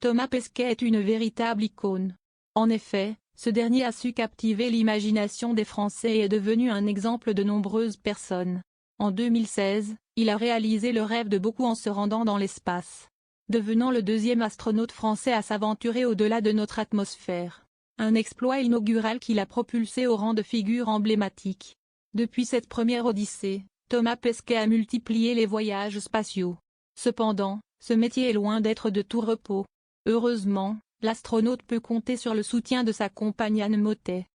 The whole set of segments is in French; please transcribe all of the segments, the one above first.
Thomas Pesquet est une véritable icône. En effet, ce dernier a su captiver l'imagination des Français et est devenu un exemple de nombreuses personnes. En 2016, il a réalisé le rêve de beaucoup en se rendant dans l'espace, devenant le deuxième astronaute français à s'aventurer au-delà de notre atmosphère. Un exploit inaugural qui l'a propulsé au rang de figure emblématique. Depuis cette première odyssée, Thomas Pesquet a multiplié les voyages spatiaux. Cependant, ce métier est loin d'être de tout repos. Heureusement, l'astronaute peut compter sur le soutien de sa compagne Anne Mottet.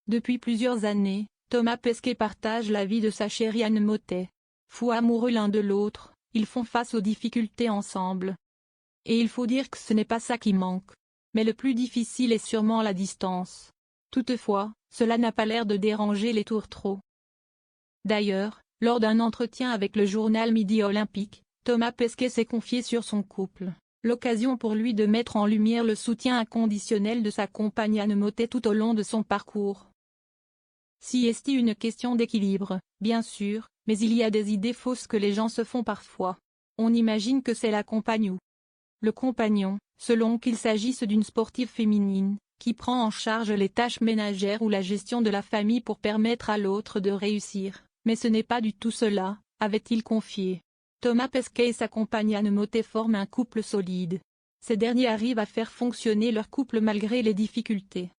Depuis plusieurs années, Thomas Pesquet partage la vie de sa chérie Anne Mottet. Fous amoureux l'un de l'autre, ils font face aux difficultés ensemble. Et il faut dire que ce n'est pas ça qui manque. Mais le plus difficile est sûrement la distance. Toutefois, cela n'a pas l'air de déranger les tourtereaux. D'ailleurs, lors d'un entretien avec le journal Midi Olympique, Thomas Pesquet s'est confié sur son couple. L'occasion pour lui de mettre en lumière le soutien inconditionnel de sa compagne Anne Mottet tout au long de son parcours. Si est une question d'équilibre, bien sûr, mais il y a des idées fausses que les gens se font parfois. On imagine que c'est la compagne ou le compagnon, selon qu'il s'agisse d'une sportive féminine, qui prend en charge les tâches ménagères ou la gestion de la famille pour permettre à l'autre de réussir, mais ce n'est pas du tout cela, avait-il confié. Thomas Pesquet et sa compagne Anne Mottet forment un couple solide. Ces derniers arrivent à faire fonctionner leur couple malgré les difficultés.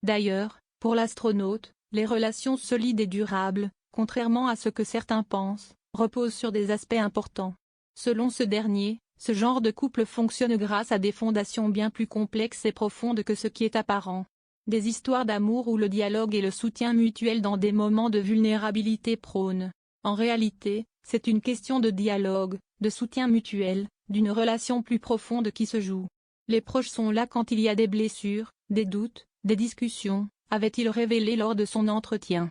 D'ailleurs, pour l'astronaute, les relations solides et durables, contrairement à ce que certains pensent, reposent sur des aspects importants. Selon ce dernier, ce genre de couple fonctionne grâce à des fondations bien plus complexes et profondes que ce qui est apparent. Des histoires d'amour où le dialogue et le soutien mutuel dans des moments de vulnérabilité prônent. En réalité, c'est une question de dialogue, de soutien mutuel, d'une relation plus profonde qui se joue. Les proches sont là quand il y a des blessures, des doutes, des discussions, avait-il révélé lors de son entretien.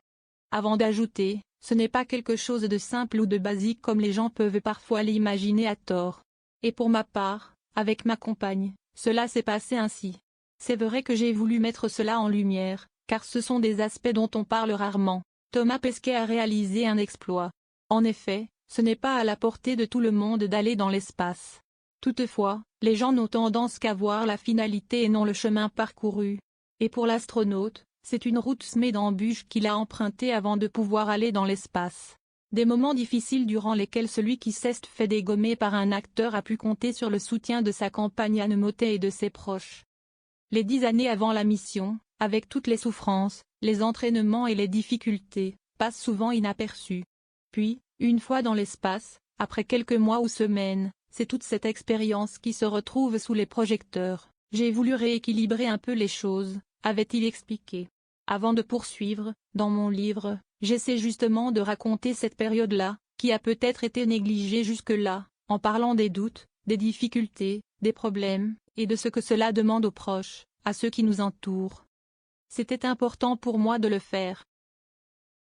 Avant d'ajouter, ce n'est pas quelque chose de simple ou de basique comme les gens peuvent parfois l'imaginer à tort. Et pour ma part, avec ma compagne, cela s'est passé ainsi. C'est vrai que j'ai voulu mettre cela en lumière, car ce sont des aspects dont on parle rarement. Thomas Pesquet a réalisé un exploit. En effet, ce n'est pas à la portée de tout le monde d'aller dans l'espace. Toutefois, les gens n'ont tendance qu'à voir la finalité et non le chemin parcouru. Et pour l'astronaute, c'est une route semée d'embûches qu'il a empruntée avant de pouvoir aller dans l'espace. Des moments difficiles durant lesquels celui qui s'est fait dégommer par un acteur a pu compter sur le soutien de sa compagne Anne Mottet et de ses proches. Les 10 années avant la mission, avec toutes les souffrances, les entraînements et les difficultés, passent souvent inaperçues. Puis, une fois dans l'espace, après quelques mois ou semaines, c'est toute cette expérience qui se retrouve sous les projecteurs. J'ai voulu rééquilibrer un peu les choses, avait-il expliqué. Avant de poursuivre, dans mon livre, j'essaie justement de raconter cette période-là, qui a peut-être été négligée jusque-là, en parlant des doutes, des difficultés, des problèmes, et de ce que cela demande aux proches, à ceux qui nous entourent. C'était important pour moi de le faire.